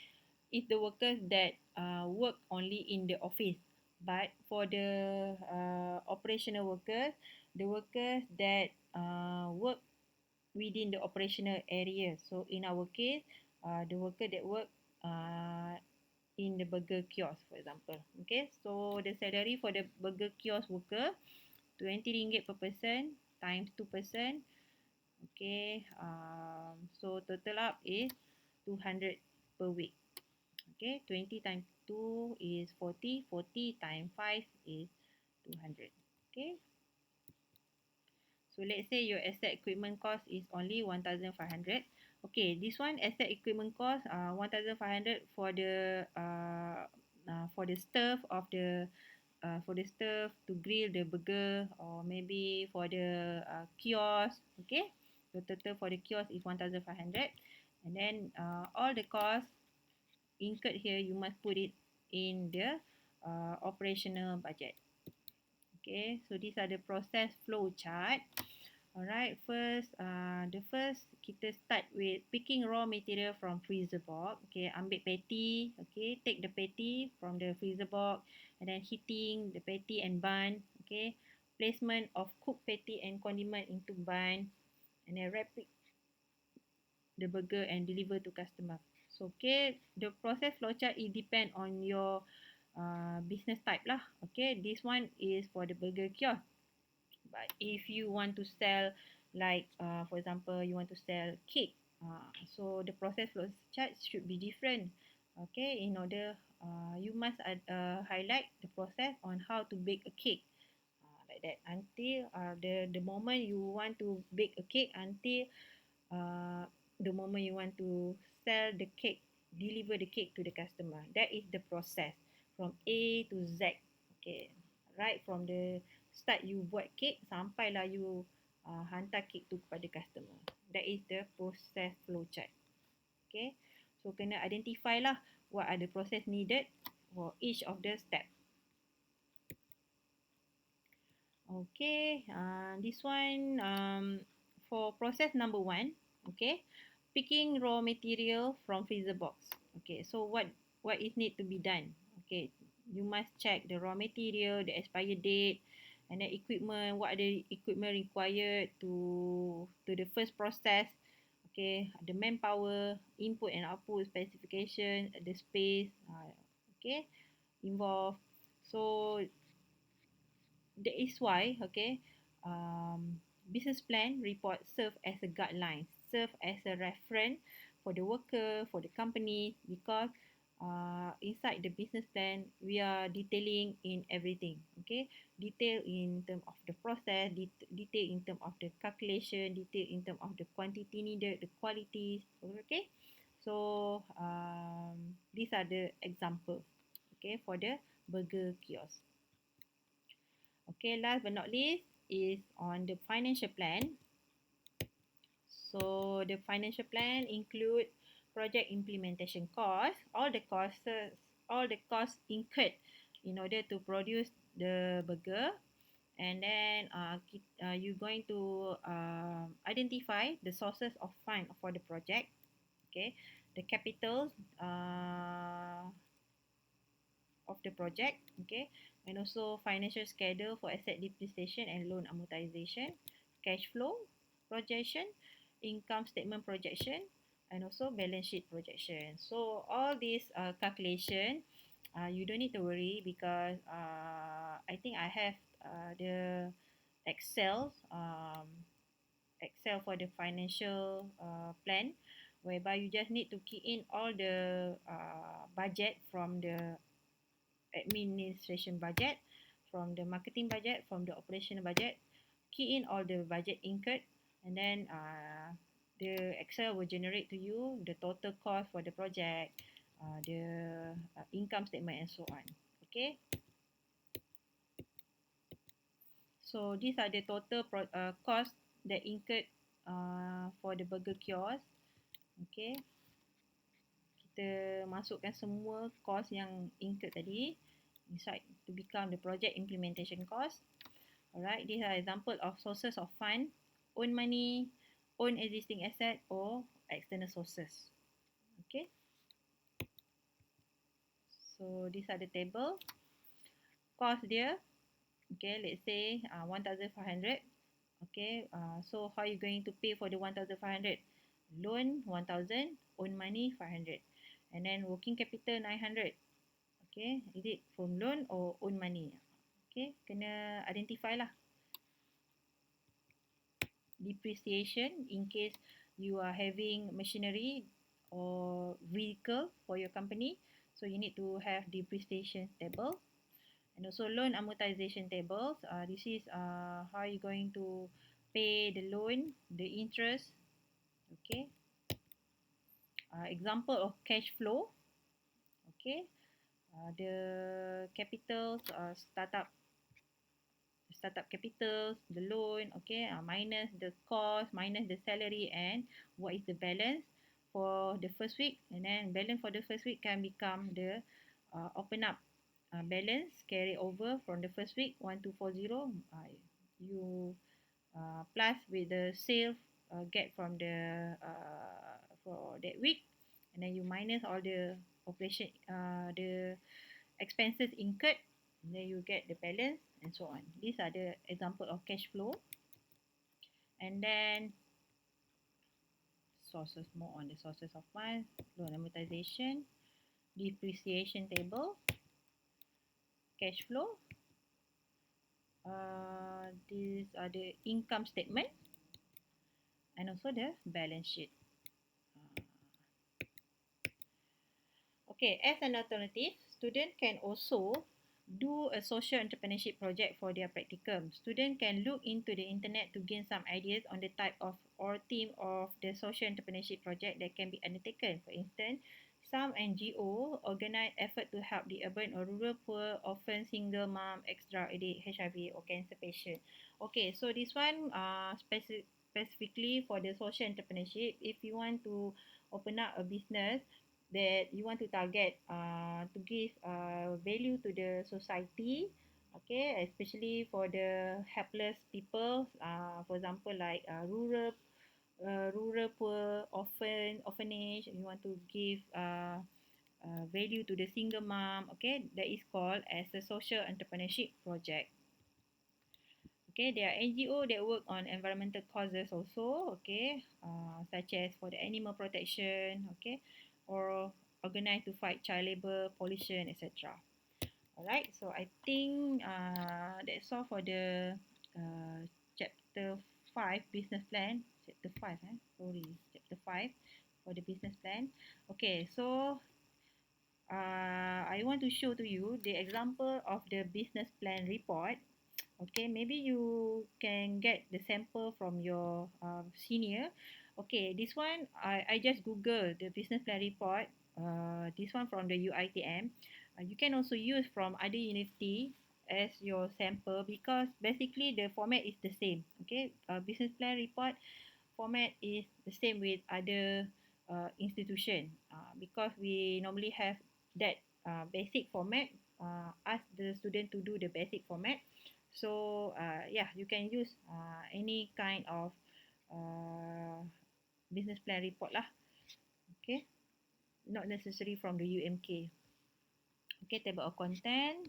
is the workers that work only in the office. But for the operational workers, the workers that work within the operational area. So in our case, the worker that work uh, in the burger kiosk, for example. Okay, so the salary for the burger kiosk worker, RM20 per person times 2%. Okay, so total up is 200 per week. Okay, 20 times 2 is 40, 40 times 5 is 200. Okay, so let's say your asset equipment cost is only 1,500. Okay, this one asset equipment cost 1,500 for the stuff of the for the stuff to grill the burger, or maybe for the kiosk. Okay, the total for the kiosk is 1,500, and then all the costs incurred here you must put it in the operational budget. Okay, so these are the process flow chart. Alright, the first kita start with picking raw material from freezer box. Okay, ambil patty. Okay, take the patty from the freezer box, and then heating the patty and bun. Okay, placement of cooked patty and condiment into bun, and then wrap the burger and deliver to customer. So okay, the process flowchart it depend on your business type lah. Okay, this one is for the burger kiosk. But if you want to sell, like for example, you want to sell cake, so the process flow chart should be different. Okay, in order you must highlight the process on how to bake a cake, like that, until the moment you want to bake a cake, until uh, the moment you want to sell the cake, deliver the cake to the customer. That is the process from A to Z. Okay, right from the start you buat kek sampailah you hantar kek tu kepada customer. That is the process flow chart. Okay, so kena identify lah what are the process needed for each of the step. Okay, this one for process number 1. Okay, picking raw material from freezer box. Okay, so what is need to be done? Okay, you must check the raw material, the expiry date, and the equipment. What are the equipment required to the first process? Okay, the manpower, input and output specification, the space. Okay, involved. So that is why, okay, business plan report serve as a guideline, serve as a reference for the worker, for the company, because inside the business plan we are detailing in everything. Okay, detail in term of the process, detail in term of the calculation, detail in term of the quantity needed, the qualities. Okay, so these are the example, okay, for the burger kiosk. Okay, last but not least is on the financial plan. So the financial plan include project implementation cost, all the costs incurred in order to produce the burger, and then you're going to identify the sources of fund for the project. Okay, the capital of the project. Okay, and also financial schedule for asset depreciation and loan amortization, cash flow projection, income statement projection, and also balance sheet projection. So all these calculation, you don't need to worry, because I think I have the Excel Excel for the financial plan, whereby you just need to key in all the budget from the administration budget, from the marketing budget, from the operational budget, key in all the budget incurred, and then the Excel will generate to you the total cost for the project, the income statement, and so on. Okay, so these are the total cost that incurred for the burger kiosk. Okay, kita masukkan semua cost yang incurred tadi inside to become the project implementation cost. Alright, these are example of sources of fund: own money, own existing asset, or external sources. Okay, so these are the table. Cost dia, okay, let's say 1,500. Okay, so how you going to pay for the 1,500? Loan 1,000, own money 500, and then working capital 900. Okay, is it from loan or own money? Okay, kena identify lah. Depreciation, in case you are having machinery or vehicle for your company, so you need to have depreciation table, and also loan amortization tables. This is how you going to pay the loan, the interest. Okay, example of cash flow. Okay, the capitals, startup capitals, the loan, okay, minus the cost, minus the salary, and what is the balance for the first week, and then balance for the first week can become the open up balance carry over from the first week 1240, you plus with the sale get from the for that week, and then you minus all the operation the expenses incurred, and then you get the balance, and so on. These are the example of cash flow. And then sources, more on the sources of funds, loan amortization, depreciation table, cash flow. These are the income statement, and also the balance sheet. Okay, as an alternative, student can also do a social entrepreneurship project for their practicum. Student can look into the internet to gain some ideas on the type of or theme of the social entrepreneurship project that can be undertaken. For instance, some NGO organize effort to help the urban or rural poor, orphan, single mom, extra addict, HIV or cancer patient. Okay, so this one specifically for the social entrepreneurship. If you want to open up a business that you want to target to give value to the society, okay, especially for the helpless people, for example like rural poor orphanage, you want to give value to the single mom, okay, that is called as a social entrepreneurship project. Okay, there are NGO that work on environmental causes also, okay, such as for the animal protection, okay, or organized to fight child labor, pollution, etc. Alright, so I think that's all for the chapter 5 business plan. Chapter 5, sorry, chapter 5 for the business plan. Okay, so I want to show to you the example of the business plan report. Okay, maybe you can get the sample from your senior. Okay, this one I just Google the business plan report. This one from the UITM. You can also use from other university as your sample because basically the format is the same. Okay, business plan report format is the same with other institution because we normally have that basic format. Ask the student to do the basic format. So yeah, you can use any kind of uh, business plan report lah. Okay, not necessary from the UMK. Okay, table of content.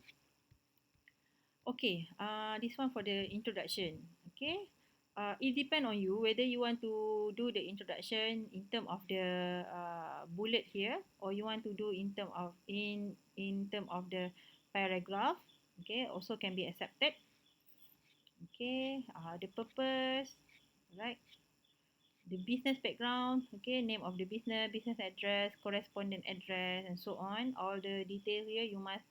Okay, this one for the introduction. Okay, it depend on you whether you want to do the introduction in term of the bullet here, or you want to do in term of the paragraph. Okay, also can be accepted. Okay, the purpose, right? The business background, okay, name of the business address, correspondent address, and so on. All the details here you must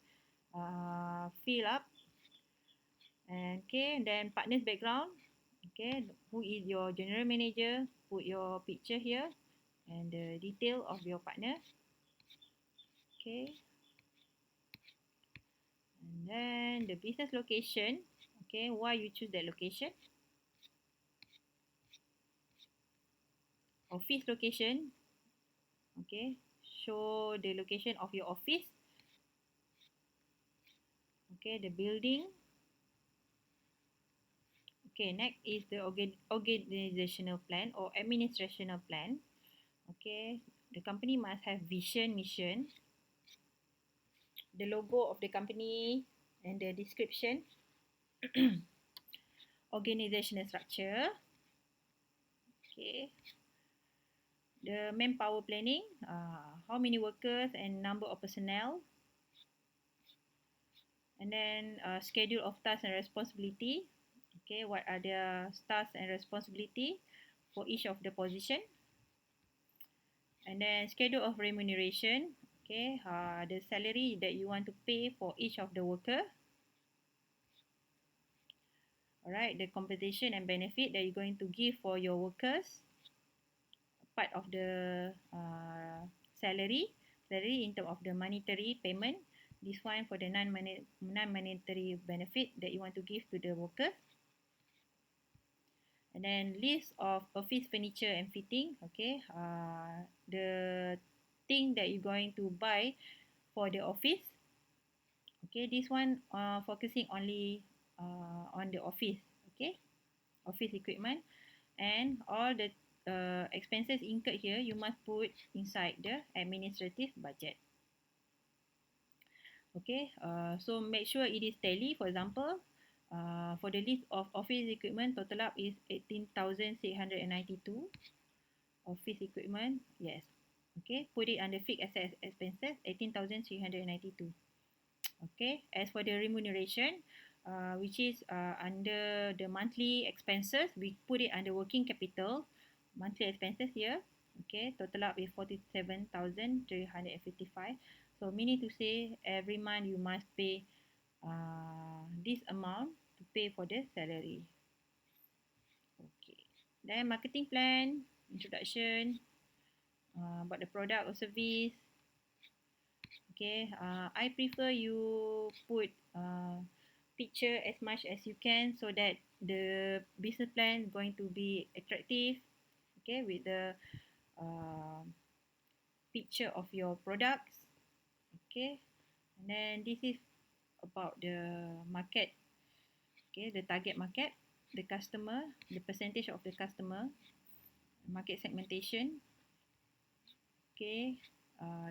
fill up. And okay, then partner's background. Okay, who is your general manager? Put your picture here and the detail of your partner. Okay, and then the business location. Okay, why you choose that location? Office location. Okay, show the location of your office. Okay, the building. Okay, next is the organizational plan or administrational plan. Okay, the company must have vision, mission, the logo of the company, and the description. Organizational structure. Okay, the manpower planning. How many workers and number of personnel. And then schedule of tasks and responsibility. Okay, what are the tasks and responsibility for each of the position. And then schedule of remuneration. Okay, the salary that you want to pay for each of the worker. Alright, the compensation and benefit that you're going to give for your workers. Part of the salary in terms of the monetary payment. This one for the non-monetary benefit that you want to give to the workers. And then list of office furniture and fitting. Okay, the thing that you're going to buy for the office. Okay, this one focusing only on the office. Okay, office equipment, and all the expenses incurred here you must put inside the administrative budget. Okay, so make sure it is tally. For example, for the list of office equipment, total up is 18,692. Office equipment, yes. Okay, put it under fixed asset expenses, 18,392. Okay, as for the remuneration, which is under the monthly expenses, we put it under working capital, monthly expenses here. Okay, total up is 47,355. So meaning to say every month you must pay this amount to pay for the salary. Okay, then marketing plan, introduction, about the product or service. Okay, I prefer you put picture as much as you can so that the business plan is going to be attractive, okay, with the uh, picture of your products, okay. And then this is about the market, okay, the target market, the customer, the percentage of the customer, market segmentation, okay,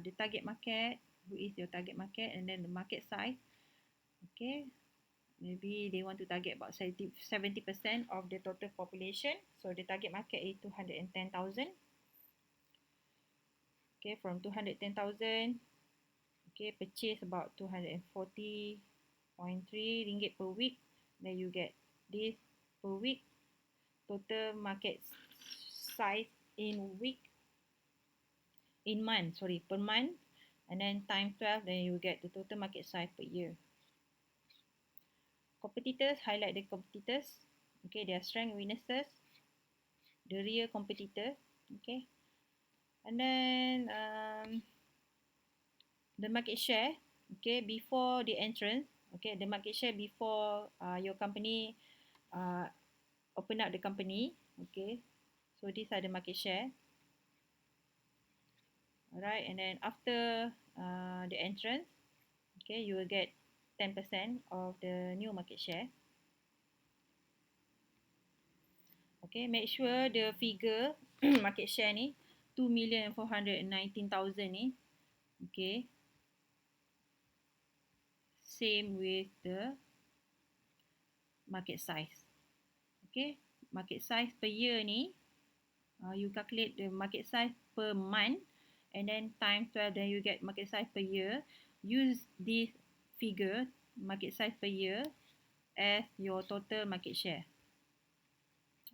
the target market, who is your target market, and then the market size, okay. Maybe they want to target about 70% of the total population. So the target market is 210,000. Okay, from 210,000, okay, purchase about 240.3 ringgit per week. Then you get this per week. Total market size in week, in month, sorry, per month. And then times 12, then you get the total market size per year. Competitors, highlight the competitors. Okay, their strength, weaknesses, the real competitor. Okay, and then the market share. Okay, before the entrance. Okay, the market share before your company open up the company. Okay, so these are the market share. Alright, and then after the entrance, okay, you will get 10% of the new market share. Okay, make sure the figure market share ni 2,419,000 ni, okay, same with the market size. Okay, market size per year ni, you calculate the market size per month and then times 12, then you get market size per year. Use this figure, market size per year, as your total market share.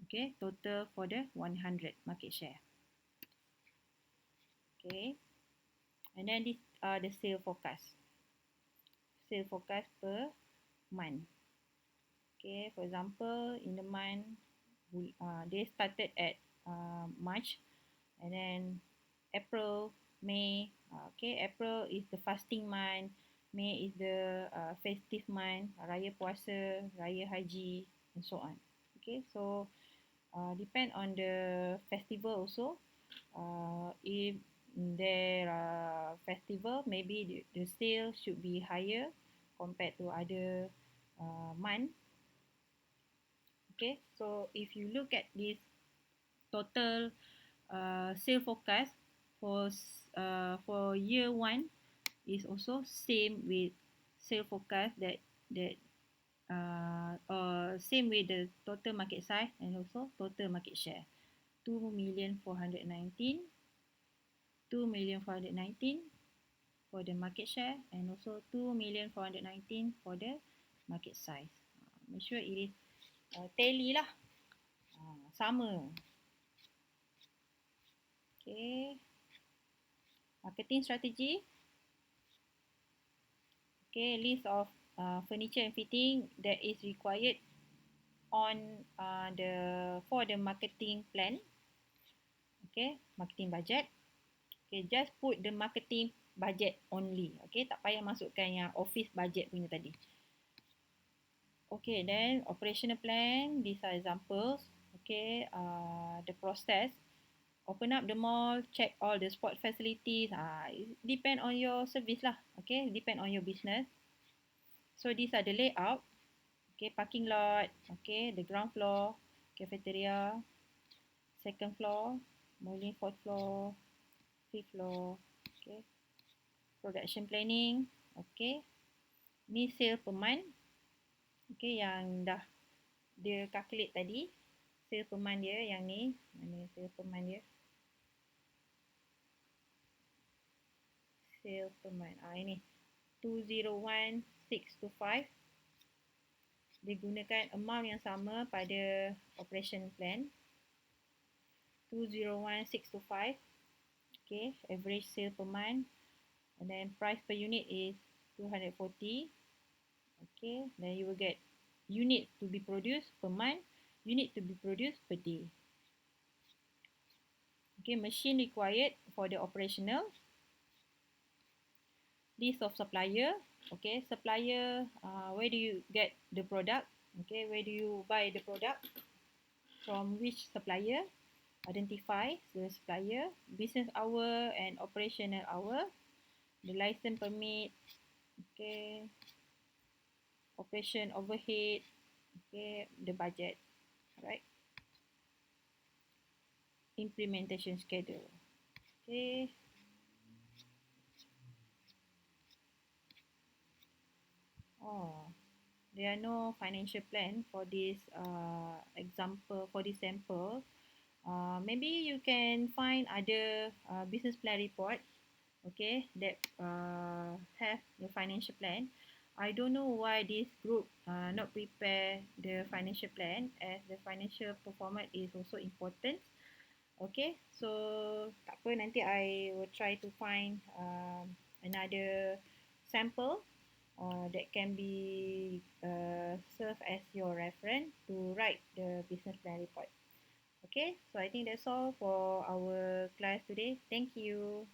Okay, total for the 100 market share. Okay, and then this are the sale forecast. Sale forecast per month. Okay, for example, in the month, they started at March, and then April, May. Okay, April is the fasting month. May is the festive month, Raya Puasa, Raya Haji, and so on. Okay, so depend on the festival also. If there are festival, maybe the sale should be higher compared to other month. Okay, so if you look at this total sale forecast for year one is also same with sale forecast same with the total market size and also total market share. 2,419,000, 2,419,000 for the market share and also 2,419,000 for the market size. Make sure it is tally lah. Sama. Okay. Marketing strategy. Okay, list of furniture and fitting that is required on for the marketing plan. Okay, marketing budget. Okay, just put the marketing budget only. Okay, tak payah masukkan yang office budget punya tadi. Okay, then operational plan. These are examples. Okay, the process. Open up the mall, check all the sport facilities. It depend on your service lah. Okay, depend on your business. So these are the layout. Okay, parking lot. Okay, the ground floor, cafeteria, second floor, bowling, fourth floor, fifth floor. Okay, production planning. Okay, ni sale per month. Okay, yang dah dia calculate tadi. Sale per month dia yang ni. Mana sale per month dia? Sale per month. Ini 201625. Dia gunakan amount yang sama pada operation plan. 201625. Okay, average sale per month. And then price per unit is 240. Okay, then you will get unit to be produced per month, unit to be produced per day. Okay, machine required for the operational. list of supplier. Okay, supplier, where do you get the product? Okay, where do you buy the product? From which supplier? Identify the supplier, business hour and operational hour, the license permit, okay, operation overhead, okay, the budget, right? Implementation schedule. Okay. Oh, there are no financial plan for this example, for this sample. Maybe you can find other business plan report, okay, that have the financial plan. I don't know why this group not prepare the financial plan, as the financial performance is also important. Okay, so tak apa, nanti I will try to find another sample that can be serve as your reference to write the business plan report. Okay, so I think that's all for our class today. Thank you.